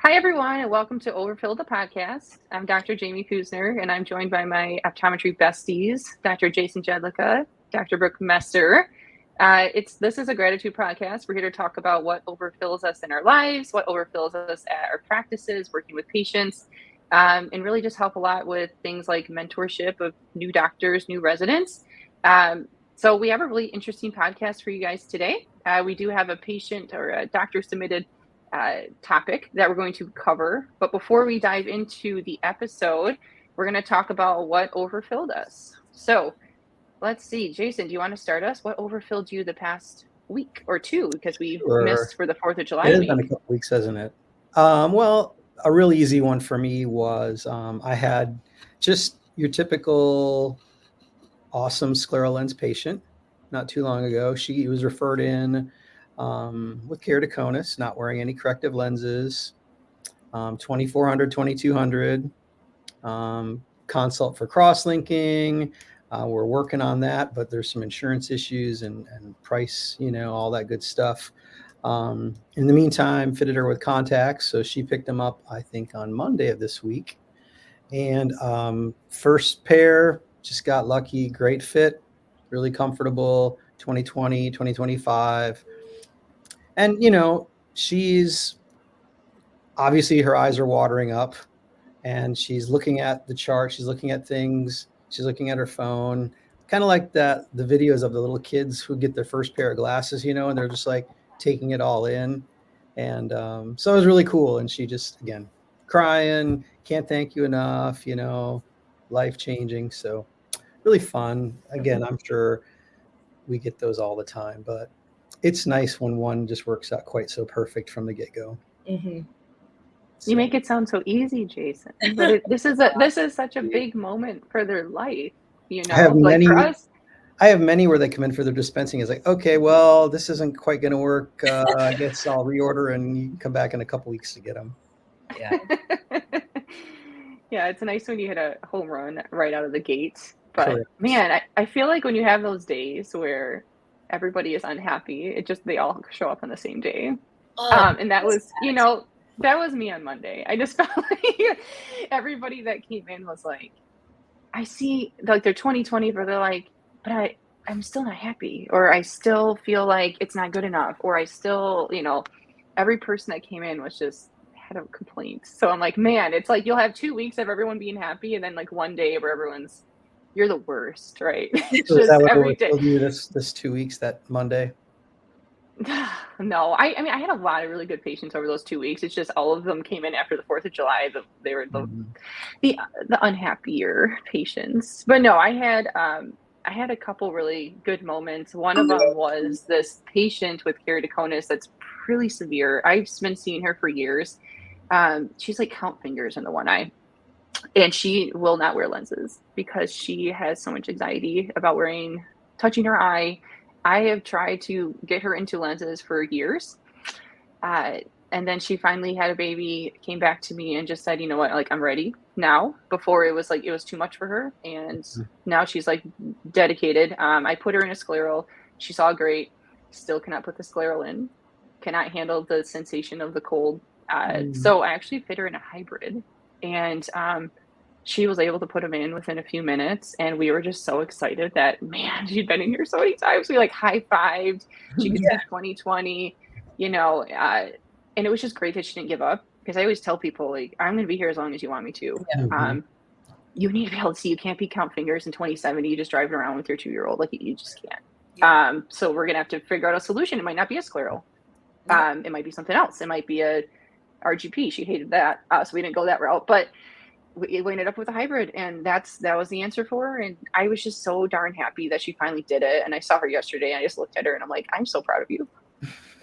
Hi, everyone, and welcome to Overfilled, the podcast. I'm Dr. Jamie Kuzner, and I'm joined by my optometry besties, Dr. Jason Jedlicka, Dr. Brooke Messer. This is a gratitude podcast. We're here to talk about what overfills us in our lives, what overfills us at our practices, working with patients, and really just help a lot with things like mentorship of new doctors, new residents. So we have a really interesting podcast for you guys today. We do have a patient or a doctor submitted topic that we're going to cover. But before we dive into the episode, we're going to talk about what overfilled us. So let's see, Jason, do you want to start us? What overfilled you the past week or two? Because we missed for the 4th of July It has week. been a couple weeks, hasn't it? Well, a really easy one for me was I had just your typical awesome scleral lens patient not too long ago. She was referred in with keratoconus, not wearing any corrective lenses, 2400, 2200, consult for cross-linking. We're working on that, but there's some insurance issues and price, all that good stuff. In the meantime, fitted her with contacts. So she picked them up, I think, on Monday of this week. And first pair, just got lucky, great fit, really comfortable, 2020, 2025. And, she's obviously her eyes are watering up and she's looking at the chart. She's looking at things. She's looking at her phone, kind of like the videos of the little kids who get their first pair of glasses, and they're just like taking it all in. And so it was really cool. And she just, again, crying, can't thank you enough, life changing. So really fun. Again, I'm sure we get those all the time, but it's nice when one just works out quite so perfect from the get-go. Mm-hmm. You make it sound so easy, Jason. But this is such a big moment for their life, I have like for us. I have many where they come in for their dispensing. It's like, okay, well, this isn't quite going to work. I guess I'll reorder and you can come back in a couple weeks to get them. Yeah. Yeah, it's nice when you hit a home run right out of the gate. But Correct. man, I feel like when you have those days where everybody is unhappy, they all show up on the same day. And that was, that was me on Monday. I just felt like everybody that came in was like, I see like they're 2020, but they're like, but I'm still not happy, or I still feel like it's not good enough, or I still, every person that came in was just had a complaint. So I'm like, man, it's like you'll have 2 weeks of everyone being happy, and then like one day where everyone's, you're the worst, right? So is that what every day. You this 2 weeks, that Monday? No, I mean, I had a lot of really good patients over those 2 weeks. It's just all of them came in after the 4th of July. They were the unhappier patients. But no, I had a couple really good moments. One of them was this patient with keratoconus that's really severe. I've been seeing her for years. She's like count fingers in the one eye. And she will not wear lenses because she has so much anxiety about touching her eye. I have tried to get her into lenses for years. And then she finally had a baby, came back to me and just said, you know what, like, I'm ready now. Before it was like, it was too much for her. And now she's like dedicated. I put her in a scleral. She saw great, still cannot put the scleral in, cannot handle the sensation of the cold. So I actually fit her in a hybrid, and she was able to put them in within a few minutes. And we were just so excited that, man, she'd been in here so many times. We like high-fived. She could see 2020, and it was just great that she didn't give up, because I always tell people, like, I'm going to be here as long as you want me to. You need to be able to see. You can't be count fingers in 2070. You just driving around with your 2-year-old. Like, you just can't. So we're going to have to figure out a solution. It might not be a scleral. It might be something else. It might be a RGP. She hated that. So we didn't go that route. But we ended up with a hybrid, and that was the answer for her. And I was just so darn happy that she finally did it. And I saw her yesterday, and I just looked at her and I'm like, I'm so proud of you.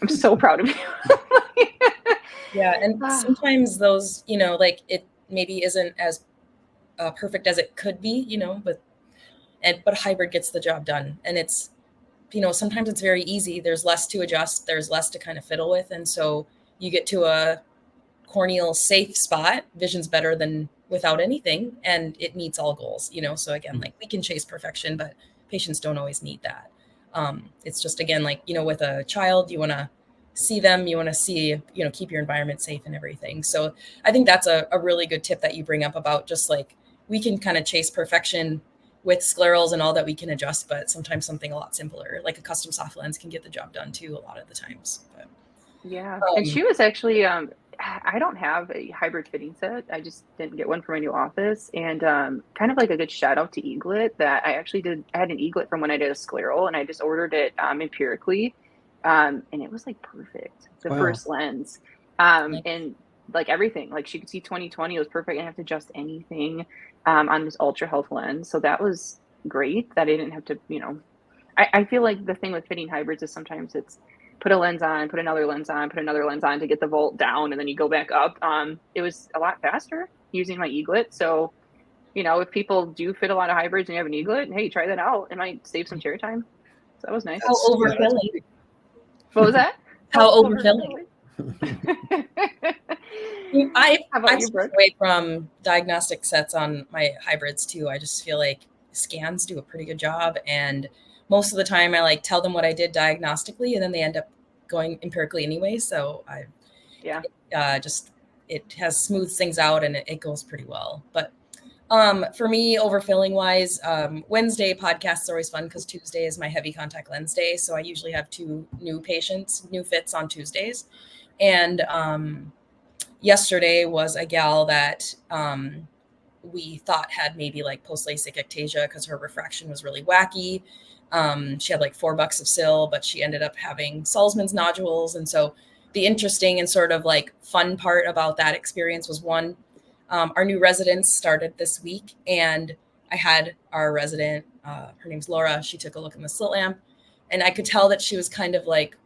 I'm so proud of you. Yeah. And sometimes those, like it maybe isn't as perfect as it could be, but a hybrid gets the job done. And it's, sometimes it's very easy. There's less to adjust. There's less to kind of fiddle with. And so you get to a corneal safe spot. Vision's better than without anything. And it meets all goals, So again, like, we can chase perfection, but patients don't always need that. It's just, again, like, with a child, you want to see them, you want to see, keep your environment safe and everything. So I think that's a really good tip that you bring up about just like, we can kind of chase perfection with sclerals and all that we can adjust, but sometimes something a lot simpler, like a custom soft lens, can get the job done too a lot of the times. But, yeah. And she was actually, I don't have a hybrid fitting set. I just didn't get one for my new office. And kind of like a good shout out to Eaglet that I had an Eaglet from when I did a scleral, and I just ordered it empirically. And it was like perfect. The first lens. And like everything, like she could see 20/20, it was perfect. I didn't have to adjust anything on this ultra health lens. So that was great that I didn't have to, I feel like the thing with fitting hybrids is sometimes it's put a lens on, put another lens on, put another lens on to get the volt down, and then you go back up. It was a lot faster using my Eaglet. So, if people do fit a lot of hybrids and you have an Eaglet, hey, try that out. It might save some chair time. So that was nice. How overfilling. What was that? How overfilling. I've switched away from diagnostic sets on my hybrids too. I just feel like scans do a pretty good job, and most of the time I like tell them what I did diagnostically, and then they end up going empirically anyway. So it has smoothed things out, and it goes pretty well. But for me, overfilling wise, Wednesday podcast is always fun because Tuesday is my heavy contact lens day. So I usually have 2 new fits on Tuesdays. And yesterday was a gal that we thought had maybe like post LASIK ectasia because her refraction was really wacky. She had like $4 of SIL, but she ended up having Salzman's nodules. And so the interesting and sort of like fun part about that experience was one, our new residents started this week, and I had our resident, her name's Laura. She took a look in the slit lamp, and I could tell that she was kind of like,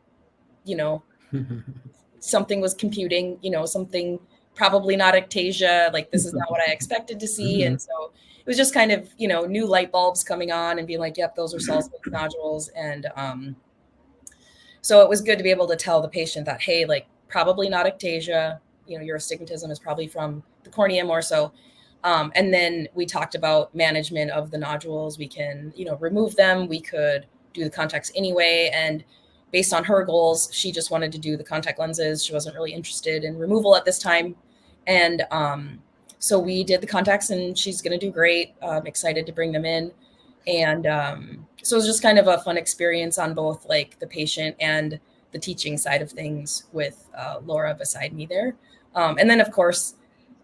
something was computing, something probably not ectasia. Like, this is not what I expected to see. And so it was just kind of, new light bulbs coming on and being like, yep, those are Salzman's nodules. And so it was good to be able to tell the patient that, hey, like, probably not ectasia. Your astigmatism is probably from the cornea more so. And then we talked about management of the nodules. We can, remove them. We could do the contacts anyway. And based on her goals, she just wanted to do the contact lenses. She wasn't really interested in removal at this time. And so we did the contacts, and she's going to do great. I'm excited to bring them in. And so it was just kind of a fun experience on both like the patient and the teaching side of things with Laura beside me there. And then, of course,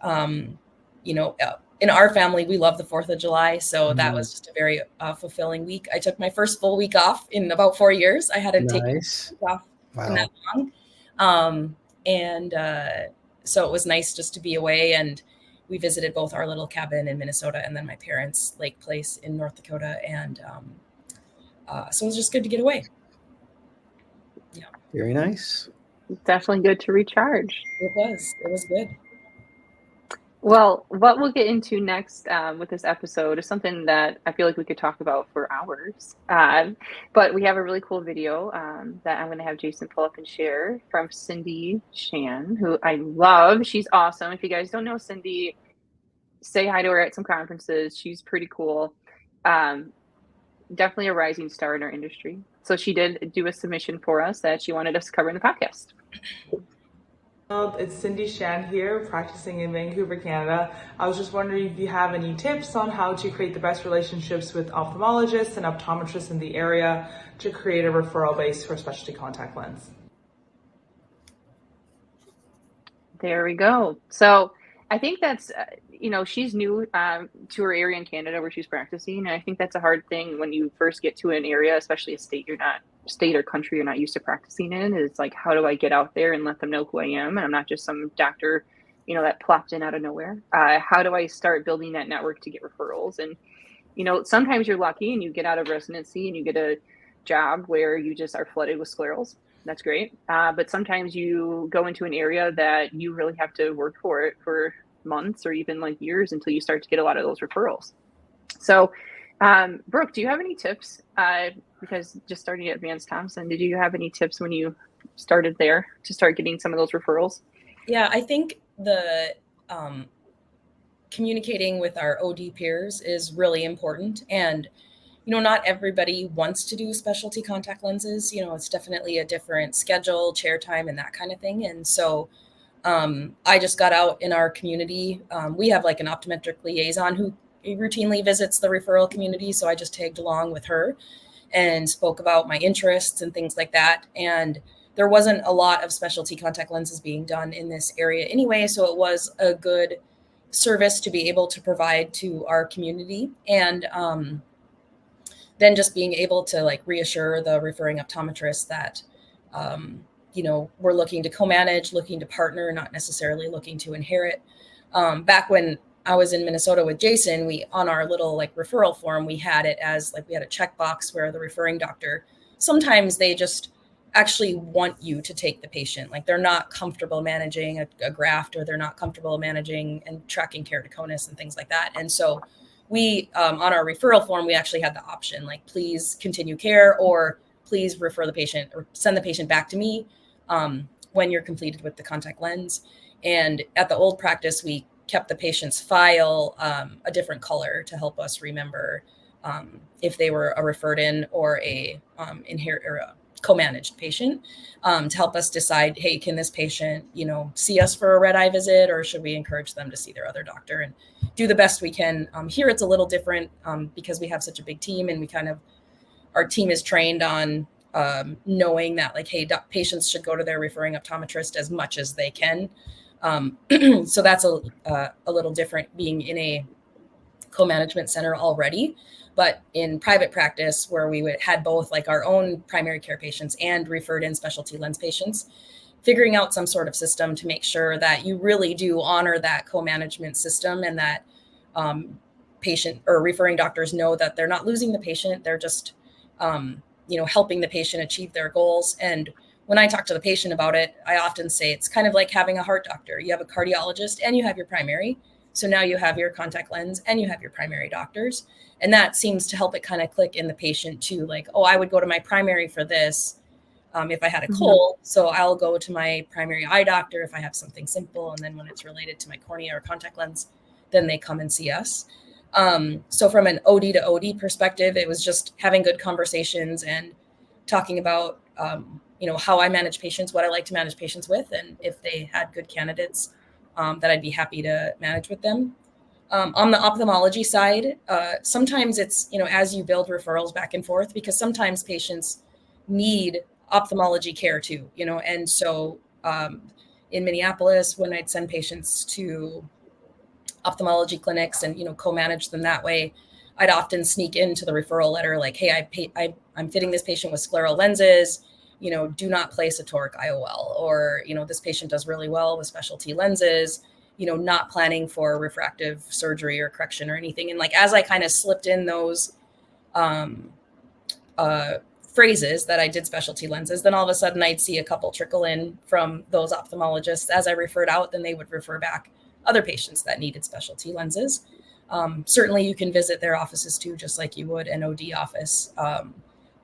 in our family, we love the 4th of July. So that was just a very fulfilling week. I took my first full week off in about 4 years. I hadn't taken a week off in that long. So it was nice just to be away. And we visited both our little cabin in Minnesota and then my parents' lake place in North Dakota. And so it was just good to get away. Yeah. Very nice. Definitely good to recharge. It was good. Well, what we'll get into next with this episode is something that I feel like we could talk about for hours. But we have a really cool video that I'm going to have Jason pull up and share from Cindy Shan, who I love. She's awesome. If you guys don't know Cindy, say hi to her at some conferences. She's pretty cool. Definitely a rising star in our industry. So she did do a submission for us that she wanted us to cover in the podcast. It's Cindy Shan here, practicing in Vancouver, Canada. I was just wondering if you have any tips on how to create the best relationships with ophthalmologists and optometrists in the area to create a referral base for specialty contact lens. There we go. So I think that's, she's new to her area in Canada where she's practicing. And I think that's a hard thing when you first get to an area, especially a state or country you're not used to practicing in. Is like, how do I get out there and let them know who I am? And I'm not just some doctor, that plopped in out of nowhere. How do I start building that network to get referrals? And, sometimes you're lucky and you get out of residency and you get a job where you just are flooded with sclerals. That's great. But sometimes you go into an area that you really have to work for it for months or even like years until you start to get a lot of those referrals. So, Brooke, do you have any tips? Because just starting at Vance Thompson, did you have any tips when you started there to start getting some of those referrals? Yeah, I think the communicating with our OD peers is really important. And not everybody wants to do specialty contact lenses. It's definitely a different schedule, chair time, and that kind of thing. And so I just got out in our community. We have like an optometric liaison who routinely visits the referral community. So I just tagged along with her and spoke about my interests and things like that. And there wasn't a lot of specialty contact lenses being done in this area anyway. So it was a good service to be able to provide to our community. And then just being able to like reassure the referring optometrist that, we're looking to co-manage, looking to partner, not necessarily looking to inherit. Back when I was in Minnesota with Jason, we, on our little like referral form, we had it as like, we had a checkbox where the referring doctor, sometimes they just actually want you to take the patient. Like they're not comfortable managing a graft, or they're not comfortable managing and tracking keratoconus and things like that. And so we, on our referral form, we actually had the option, like, please continue care, or please refer the patient or send the patient back to me when you're completed with the contact lens. And at the old practice, we kept the patient's file a different color to help us remember if they were a referred in or a co-managed patient, to help us decide, hey, can this patient, see us for a red eye visit, or should we encourage them to see their other doctor, and do the best we can. Here it's a little different because we have such a big team, and our team is trained on knowing that, like, hey, patients should go to their referring optometrist as much as they can. So that's a little different being in a co-management center already. But in private practice, where we had both like our own primary care patients and referred in specialty lens patients, figuring out some sort of system to make sure that you really do honor that co-management system, and that patient or referring doctors know that they're not losing the patient. They're just, helping the patient achieve their goals. And when I talk to the patient about it, I often say it's kind of like having a heart doctor. You have a cardiologist and you have your primary. So now you have your contact lens and you have your primary doctors. And that seems to help it kind of click in the patient too. Like, oh, I would go to my primary for this if I had a cold. So I'll go to my primary eye doctor if I have something simple. And then when it's related to my cornea or contact lens, then they come and see us. So from an OD to OD perspective, it was just having good conversations and talking about, how I manage patients, what I like to manage patients with, and if they had good candidates, that I'd be happy to manage with them. On the ophthalmology side, sometimes it's, as you build referrals back and forth, because sometimes patients need ophthalmology care too, and so in Minneapolis, when I'd send patients to ophthalmology clinics and, co-manage them that way, I'd often sneak into the referral letter, like, hey, I'm fitting this patient with scleral lenses, do not place a toric IOL, or, this patient does really well with specialty lenses, not planning for refractive surgery or correction or anything. And like, as I kind of slipped in those phrases that I did specialty lenses, then all of a sudden I'd see a couple trickle in from those ophthalmologists. As I referred out, then they would refer back other patients that needed specialty lenses. Certainly you can visit their offices too, just like you would an OD office.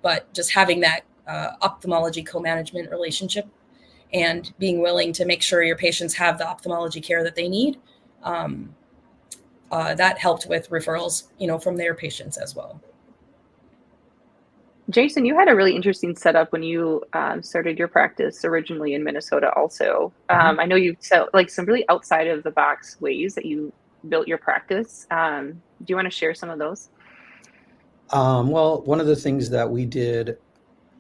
But just having that ophthalmology co-management relationship and being willing to make sure your patients have the ophthalmology care that they need, that helped with referrals, from their patients as well. Jason, you had a really interesting setup when you started your practice originally in Minnesota also. I know you said like some really outside of the box ways that you built your practice. Do you want to share some of those? Well, one of the things that we did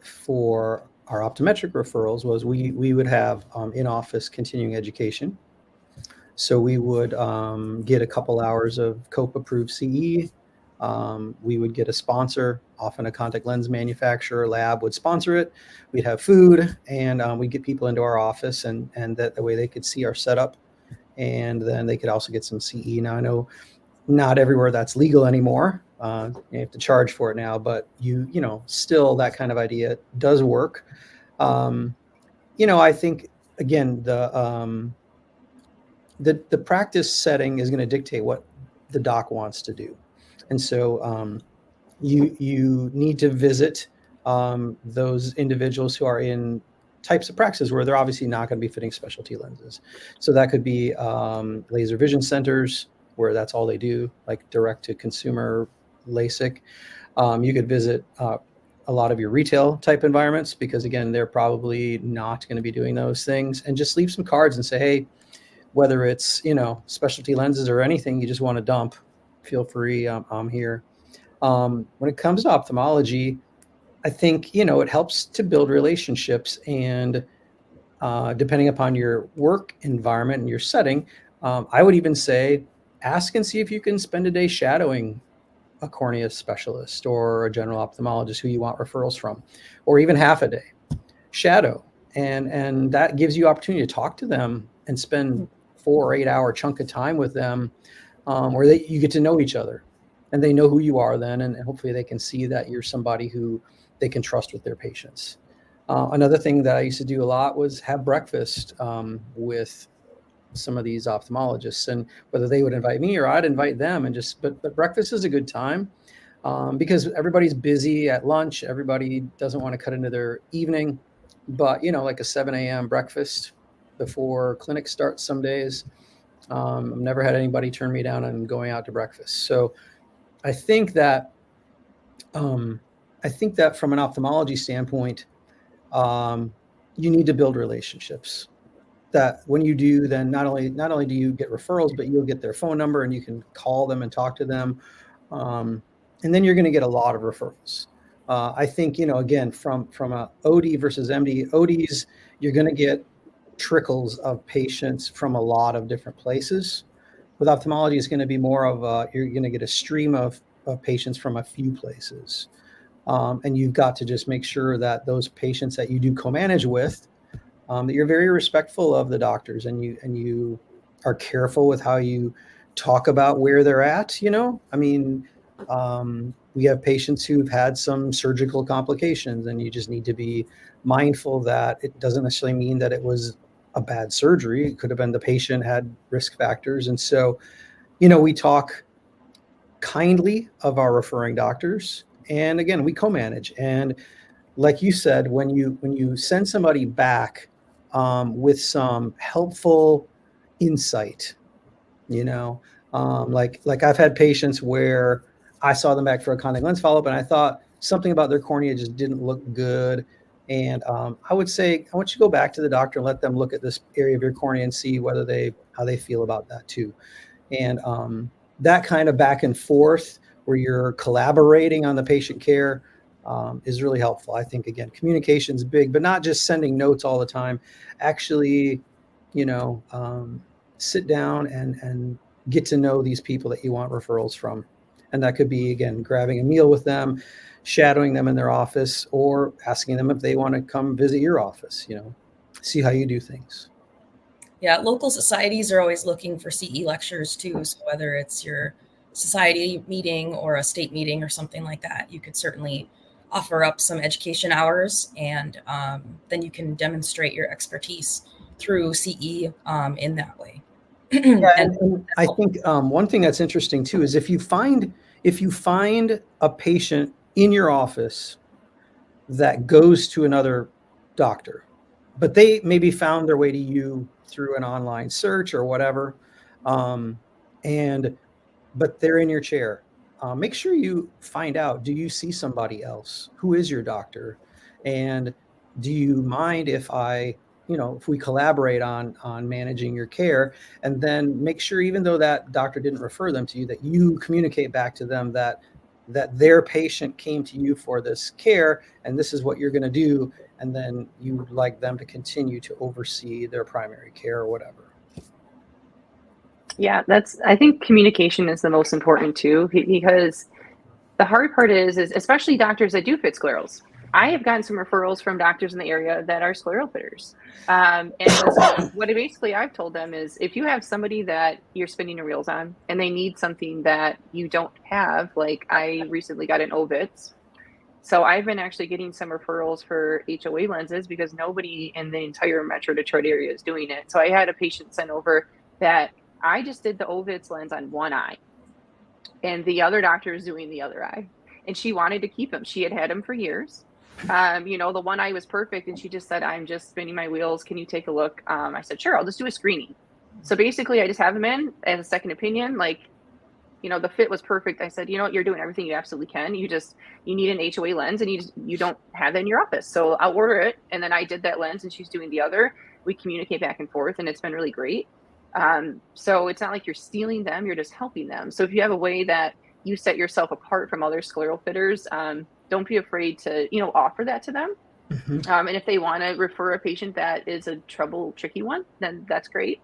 for our optometric referrals was we would have in-office continuing education. So we would get a couple hours of COPE-approved CE. We would get a sponsor, often a contact lens manufacturer lab would sponsor it. We'd have food, and we'd get people into our office, and that the way they could see our setup, and then they could also get some CE. Now, I know not everywhere that's legal anymore. You have to charge for it now, but still that kind of idea does work. I think again, the practice setting is going to dictate what the doc wants to do. And so you need to visit those individuals who are in types of practices where they're obviously not going to be fitting specialty lenses. So that could be laser vision centers, where that's all they do, like direct to consumer LASIK. You could visit a lot of your retail type environments because, again, they're probably not going to be doing those things, and just leave some cards and say, hey, whether it's, specialty lenses or anything you just want to dump, feel free. I'm here. When it comes to ophthalmology, I think, it helps to build relationships, and depending upon your work environment and your setting, I would even say ask and see if you can spend a day shadowing a cornea specialist or a general ophthalmologist who you want referrals from, or even half a day shadow. And that gives you opportunity to talk to them and spend 4 or 8 hour chunk of time with them, where you get to know each other and they know who you are then. And hopefully they can see that you're somebody who they can trust with their patients. Another thing that I used to do a lot was have breakfast with some of these ophthalmologists, and whether they would invite me or I'd invite them, and but breakfast is a good time because everybody's busy at lunch. Everybody doesn't want to cut into their evening, but like a 7 a.m. breakfast before clinic starts some days. I've never had anybody turn me down on going out to breakfast. So I think that from an ophthalmology standpoint, you need to build relationships. That when you do, then not only do you get referrals, but you'll get their phone number and you can call them and talk to them. And then you're going to get a lot of referrals. I think, again, from a OD versus MD, ODs, you're going to get trickles of patients from a lot of different places. With ophthalmology, it's going to be more of you're going to get a stream of patients from a few places. And you've got to just make sure that those patients that you do co-manage with, that you're very respectful of the doctors, and you are careful with how you talk about where they're at. I mean, we have patients who've had some surgical complications, and you just need to be mindful that it doesn't necessarily mean that it was a bad surgery. It could have been the patient had risk factors. And so, we talk kindly of our referring doctors. And again, we co-manage. And like you said, when you send somebody back with some helpful insight, like I've had patients where I saw them back for a contact lens follow-up, and I thought something about their cornea just didn't look good. And I would say, I want you to go back to the doctor and let them look at this area of your cornea and see how they feel about that too. And that kind of back and forth where you're collaborating on the patient care is really helpful. I think, again, communication is big, but not just sending notes all the time. Actually, sit down and get to know these people that you want referrals from. And that could be, again, grabbing a meal with them, shadowing them in their office, or asking them if they want to come visit your office, see how you do things. Yeah, local societies are always looking for CE lectures too. So whether it's your society meeting or a state meeting or something like that, you could certainly offer up some education hours, and then you can demonstrate your expertise through CE in that way. Yeah, and I think one thing that's interesting too is if you find a patient in your office that goes to another doctor, but they maybe found their way to you through an online search or whatever, but they're in your chair. Make sure you find out, do you see somebody else? Who is your doctor? And do you mind if if we collaborate on managing your care? And then make sure, even though that doctor didn't refer them to you, that you communicate back to them that their patient came to you for this care, and this is what you're going to do. And then you would like them to continue to oversee their primary care or whatever. Yeah, I think communication is the most important too, because the hard part is especially doctors that do fit sclerals. I have gotten some referrals from doctors in the area that are scleral fitters. And what basically I've told them is, if you have somebody that you're spinning your wheels on and they need something that you don't have, like I recently got an OVITS. So I've been actually getting some referrals for HOA lenses because nobody in the entire Metro Detroit area is doing it. So I had a patient sent over that I just did the OVITS lens on one eye, and the other doctor is doing the other eye, and she wanted to keep him. She had him for years. The one eye was perfect, and she just said, I'm just spinning my wheels. Can you take a look? I said, sure, I'll just do a screening. So basically I just have him in as a second opinion. Like, the fit was perfect. I said, you know what, you're doing everything you absolutely can. You need an HOA lens, and you don't have that in your office. So I'll order it. And then I did that lens, and she's doing the other. We communicate back and forth, and it's been really great. So it's not like you're stealing them, you're just helping them. So if you have a way that you set yourself apart from other scleral fitters, don't be afraid to, offer that to them. And if they want to refer a patient that is a tricky one, then that's great.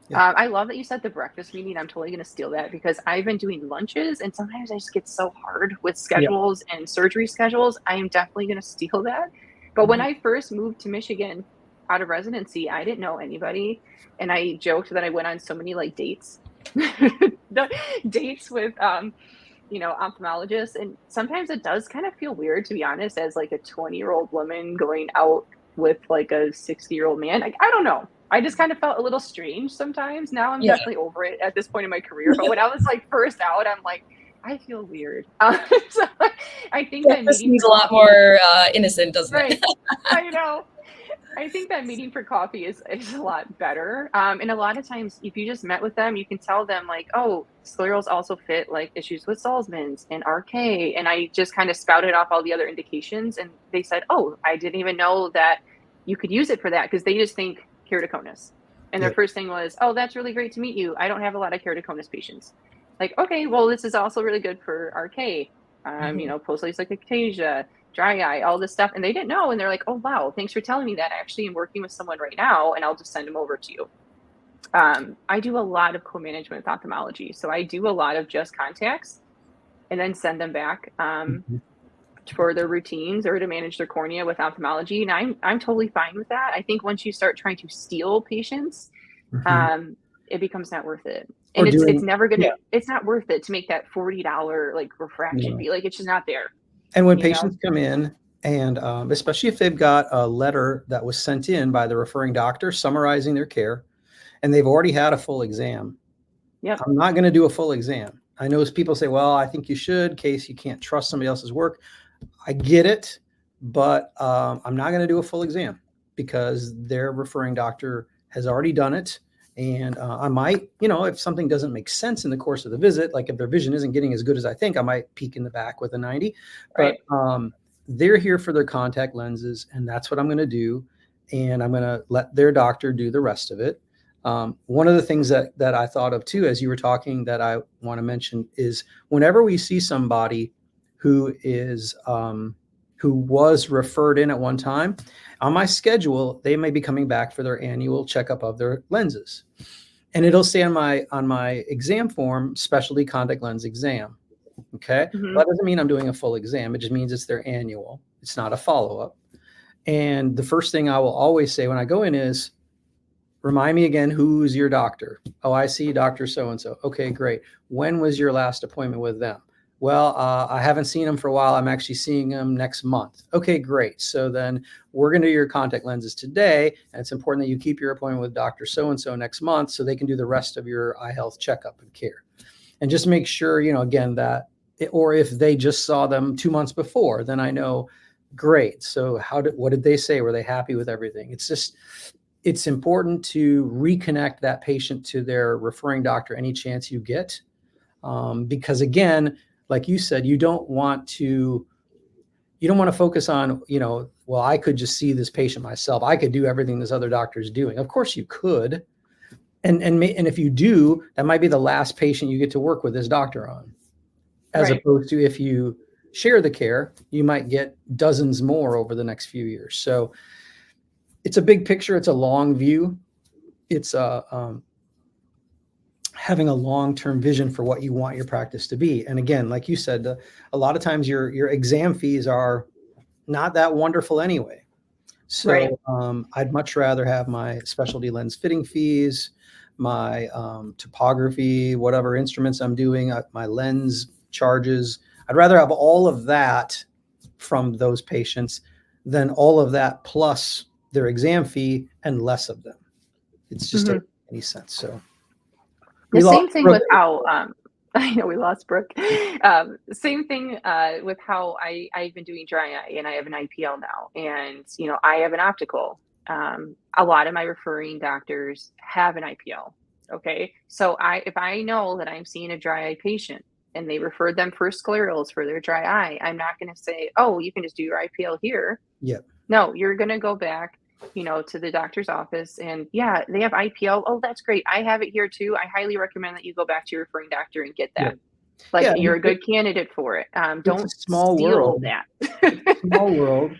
Yeah. I love that you said the breakfast meeting. I'm totally going to steal that because I've been doing lunches, and sometimes I just get so hard with schedules and surgery schedules. I am definitely going to steal that. But when I first moved to Michigan out of residency, I didn't know anybody. And I joked that I went on so many like dates, dates with, ophthalmologists. And sometimes it does kind of feel weird, to be honest, as like a 20-year-old woman going out with like a 60-year-old man. Like, I don't know. I just kind of felt a little strange sometimes. Now I'm definitely over it at this point in my career. But when I was like first out, I'm like, I feel weird. So I think that this seems a lot more innocent, doesn't it? I know. I think that meeting for coffee is a lot better. And a lot of times, if you just met with them, you can tell them like, oh, sclerals also fit like issues with Salzman's and RK. And I just kind of spouted off all the other indications. And they said, oh, I didn't even know that you could use it for that, because they just think keratoconus. And their first thing was, oh, that's really great to meet you. I don't have a lot of keratoconus patients. Like, okay, well, this is also really good for RK, post-LASIK ectasia, dry eye, all this stuff. And they didn't know. And they're like, oh, wow, thanks for telling me that. I actually am working with someone right now, and I'll just send them over to you. I do a lot of co-management with ophthalmology. So I do a lot of just contacts and then send them back for their routines or to manage their cornea with ophthalmology. And I'm totally fine with that. I think once you start trying to steal patients, it becomes not worth it. And it's never going to, it's not worth it to make that $40 like refraction fee. Like, it's just not there. And when patients come in, and especially if they've got a letter that was sent in by the referring doctor summarizing their care, and they've already had a full exam, I'm not going to do a full exam. I know people say, well, I think you should, in case you can't trust somebody else's work. I get it, but I'm not going to do a full exam because their referring doctor has already done it. And I might, if something doesn't make sense in the course of the visit, like if their vision isn't getting as good as I think, I might peek in the back with a 90. But they're here for their contact lenses, and that's what I'm going to do. And I'm going to let their doctor do the rest of it. One of the things that I thought of too, as you were talking, that I want to mention is whenever we see somebody who was referred in at one time, on my schedule, they may be coming back for their annual checkup of their lenses. And it'll say on my exam form, specialty contact lens exam. Okay. That doesn't mean I'm doing a full exam. It just means it's their annual. It's not a follow-up. And the first thing I will always say when I go in is, remind me again, who's your doctor? Oh, I see Dr. So-and-so. Okay, great. When was your last appointment with them? Well, I haven't seen them for a while. I'm actually seeing them next month. Okay, great. So then we're going to do your contact lenses today. And it's important that you keep your appointment with Dr. So-and-so next month so they can do the rest of your eye health checkup and care. And just make sure, again, that, or if they just saw them 2 months before, then I know, great. So what did they say? Were they happy with everything? It's important to reconnect that patient to their referring doctor any chance you get. Because again, like you said, you don't want to focus on, well, I could just see this patient myself. I could do everything this other doctor is doing. Of course you could. And if you do, that might be the last patient you get to work with this doctor on, as opposed to if you share the care, you might get dozens more over the next few years. So it's a big picture. It's a long view. It's having a long-term vision for what you want your practice to be. And again, like you said, a lot of times your exam fees are not that wonderful anyway. So I'd much rather have my specialty lens fitting fees, my topography, whatever instruments I'm doing, my lens charges. I'd rather have all of that from those patients than all of that plus their exam fee and less of them. It's just doesn't make any sense. So the same thing with how I know we lost Brooke. Same thing with how I've been doing dry eye, and I have an IPL now, and I have an optical. A lot of my referring doctors have an IPL. Okay. So if I know that I'm seeing a dry eye patient and they referred them for sclerals for their dry eye, I'm not going to say, oh, you can just do your IPL here. Yep. No, you're going to go back, to the doctor's office and yeah, they have IPL. Oh, that's great. I have it here too. I highly recommend that you go back to your referring doctor and get that. Yep. Like Yeah, you're a good candidate for it. it's a Don't small steal world. that. Small world.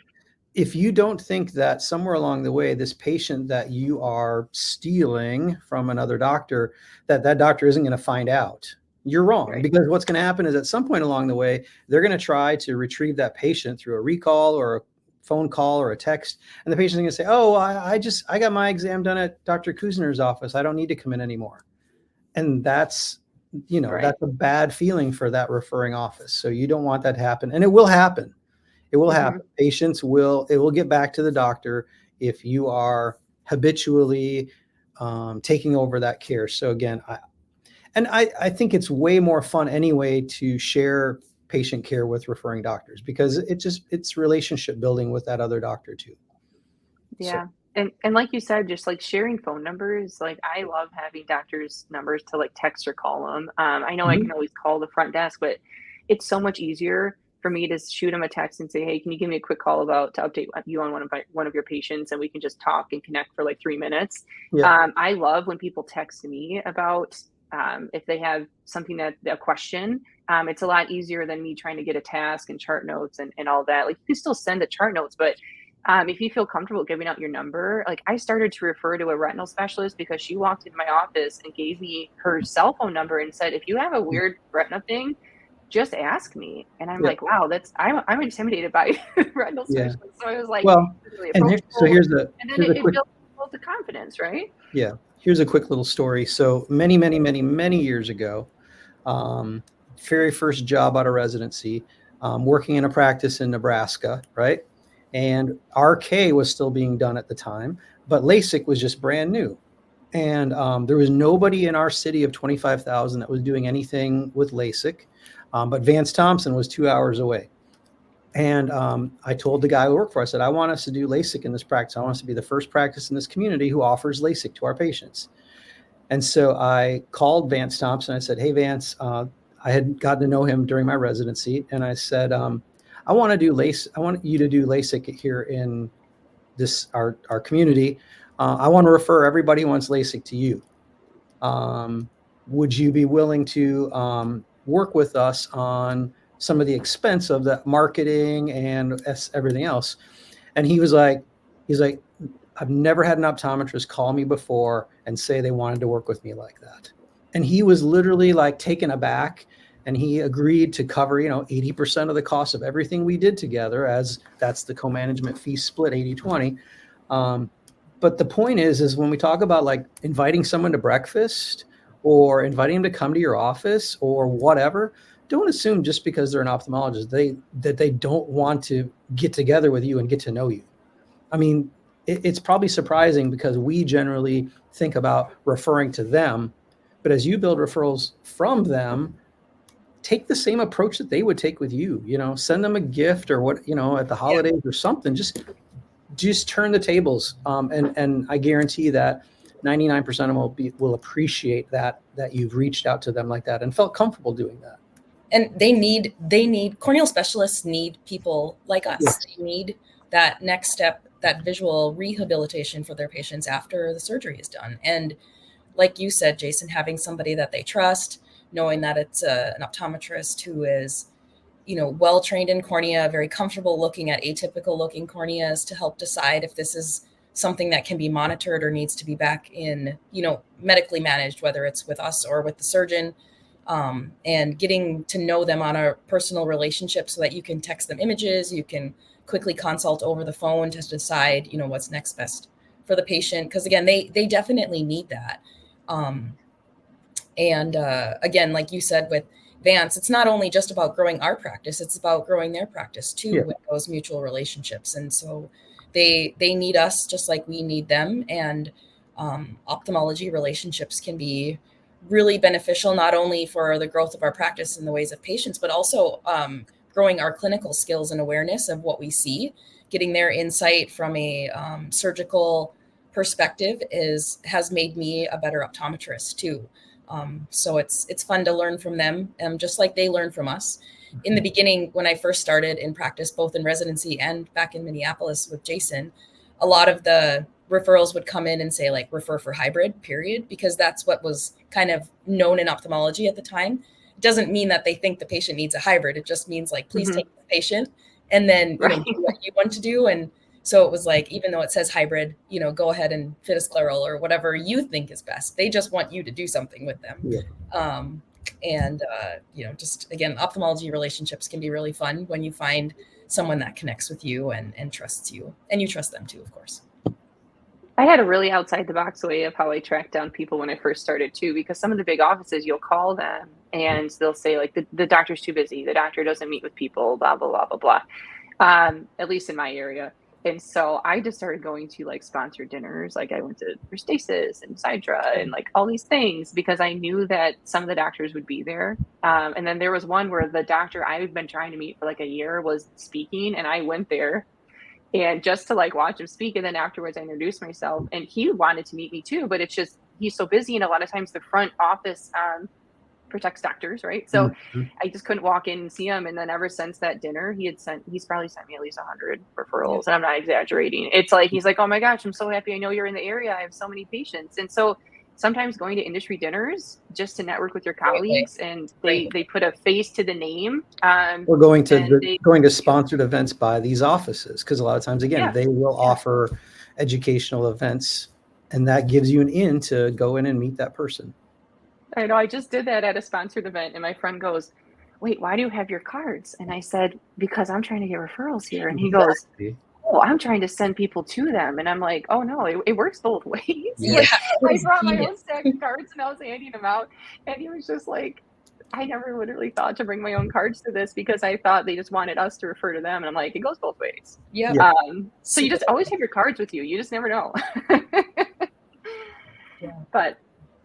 If you don't think that somewhere along the way, this patient that you are stealing from another doctor, that doctor isn't going to find out, you're wrong. Right. Because what's going to happen is at some point along the way, they're going to try to retrieve that patient through a recall or a phone call or a text. And the patient's going to say, oh, I got my exam done at Dr. Kuzner's office. I don't need to come in anymore. And that's, Right. that's a bad feeling for that referring office. So you don't want that to happen. And it will happen. It will happen. Patients it will get back to the doctor if you are habitually taking over that care. So again, I think it's way more fun anyway to share patient care with referring doctors because it's relationship building with that other doctor too. Yeah. And like you said, just like sharing phone numbers, like I love having doctors' numbers to like text or call them. I know I Mhm. can always call the front desk, but it's so much easier for me to shoot them a text and say, "Hey, can you give me a quick call to update you on one of your patients, and we can just talk and connect for like 3 minutes." Yeah. I love when people text me about if they have something a question. It's a lot easier than me trying to get a task and chart notes and all that. Like you can still send the chart notes, but if you feel comfortable giving out your number, like I started to refer to a retinal specialist because she walked into my office and gave me her cell phone number and said, if you have a weird retina thing, just ask me. And I'm Yeah. like, wow, I'm intimidated by retinal Yeah. specialists. So I was like, Well, really and so approachable. And then here's a it quick, builds the confidence, right? yeah, here's a quick little story. So many, many, many, many years ago, um, very first job out of residency, working in a practice in Nebraska, right? And RK was still being done at the time, but LASIK was just brand new. And there was nobody in our city of 25,000 that was doing anything with LASIK, but Vance Thompson was 2 hours away. And I told the guy who worked for us, I said, I want us to do LASIK in this practice. I want us to be the first practice in this community who offers LASIK to our patients. And so I called Vance Thompson. I said, hey, Vance, I had gotten to know him during my residency. And I said, I want you to do LASIK here in our community. I want to refer everybody who wants LASIK to you. Would you be willing to work with us on some of the expense of the marketing and everything else? And he's like, I've never had an optometrist call me before and say they wanted to work with me like that. And he was literally like taken aback, and he agreed to cover, 80% of the cost of everything we did together, as that's the co-management fee split 80-20. But the point is when we talk about like inviting someone to breakfast or inviting them to come to your office or whatever, don't assume just because they're an ophthalmologist, that they don't want to get together with you and get to know you. I mean, it's probably surprising because we generally think about referring to them, but as you build referrals from them, take the same approach that they would take with you. Send them a gift or what, at the holidays or something. Just turn the tables, and I guarantee that 99% of them will appreciate that you've reached out to them like that and felt comfortable doing that. And they need corneal specialists need people like us. Yes. They need that next step, that visual rehabilitation for their patients after the surgery is done. And like you said, Jason, having somebody that they trust, knowing that it's an optometrist who is, well trained in cornea, very comfortable looking at atypical looking corneas to help decide if this is something that can be monitored or needs to be back in, medically managed, whether it's with us or with the surgeon. And getting to know them on a personal relationship so that you can text them images, you can quickly consult over the phone to decide, what's next best for the patient. Because again, they definitely need that. And again, like you said with Vance, it's not only just about growing our practice, it's about growing their practice too, with those mutual relationships. And so they need us just like we need them. And ophthalmology relationships can be really beneficial, not only for the growth of our practice in the ways of patients, but also growing our clinical skills and awareness of what we see, getting their insight from a surgical perspective has made me a better optometrist too. So it's fun to learn from them, just like they learn from us. In the beginning, when I first started in practice, both in residency and back in Minneapolis with Jason, a lot of the referrals would come in and say like refer for hybrid, period, because that's what was kind of known in ophthalmology at the time. It doesn't mean that they think the patient needs a hybrid. It just means like, please take the patient and then do what you want to do. And so it was like, even though it says hybrid, go ahead and fit a scleral or whatever you think is best. They just want you to do something with them. Yeah. Just again, ophthalmology relationships can be really fun when you find someone that connects with you and trusts you, and you trust them too, of course. I had a really outside the box way of how I tracked down people when I first started too, because some of the big offices, you'll call them and they'll say like the doctor's too busy. The doctor doesn't meet with people, blah, blah, blah, blah, blah. At least in my area. And so I just started going to like sponsored dinners. Like I went to Stasis and Sidra and like all these things because I knew that some of the doctors would be there. And then there was one where the doctor I had been trying to meet for like a year was speaking, and I went there and just to like watch him speak. And then afterwards I introduced myself, and he wanted to meet me too, but it's just, he's so busy. And a lot of times the front office, protects doctors, right? So I just couldn't walk in and see him. And then ever since that dinner, he's probably sent me at least 100 referrals. And I'm not exaggerating. It's like, he's like, oh my gosh, I'm so happy I know you're in the area. I have so many patients. And so sometimes going to industry dinners just to network with your colleagues, and they put a face to the name. Or going to sponsored events by these offices, because a lot of times, again, they will offer educational events, and that gives you an in to go in and meet that person. I know. I just did that at a sponsored event, and my friend goes, wait, why do you have your cards? And I said, because I'm trying to get referrals here. And he goes, oh, I'm trying to send people to them. And I'm like, oh no, it works both ways. Yeah. I brought my own stack of cards and I was handing them out. And he was just like, I never literally thought to bring my own cards to this, because I thought they just wanted us to refer to them. And I'm like, it goes both ways. Yeah. So you just always have your cards with you. You just never know. But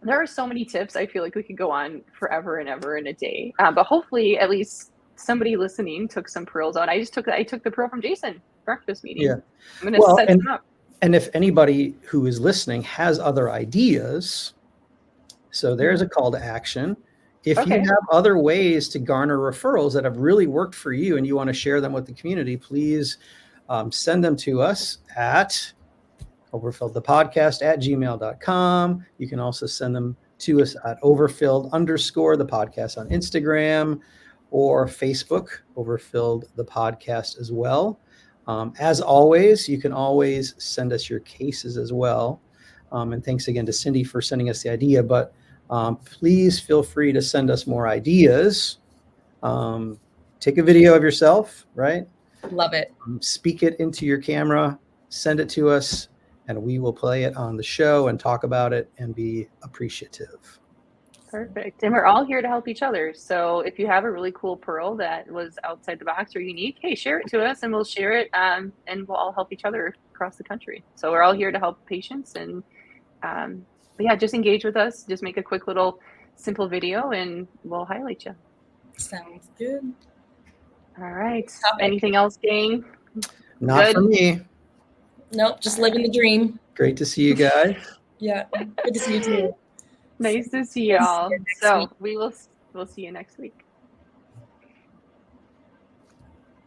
there are so many tips. I feel like we could go on forever and ever in a day. But hopefully at least somebody listening took some pearls out. I took the pearl from Jason breakfast meeting. Yeah. I'm going to set them up. And if anybody who is listening has other ideas, so there's a call to action. If you have other ways to garner referrals that have really worked for you and you want to share them with the community, please send them to us at overfilledthepodcast@gmail.com. You can also send them to us at overfilled_the podcast on Instagram or Facebook, Overfilled the Podcast as well. As always, you can always send us your cases as well. And thanks again to Cindy for sending us the idea, but please feel free to send us more ideas. Take a video of yourself, right? Love it. Speak it into your camera, send it to us, and we will play it on the show and talk about it and be appreciative. Perfect. And we're all here to help each other. So if you have a really cool pearl that was outside the box or unique, hey, share it to us and we'll share it, and we'll all help each other across the country. So we're all here to help patients. And but yeah, just engage with us. Just make a quick little simple video and we'll highlight you. Sounds good. All right. Anything else, gang? Not for me. Nope, just living the dream. Great to see you guys. Yeah, good to see you too. Nice to see y'all. So we'll see you next week.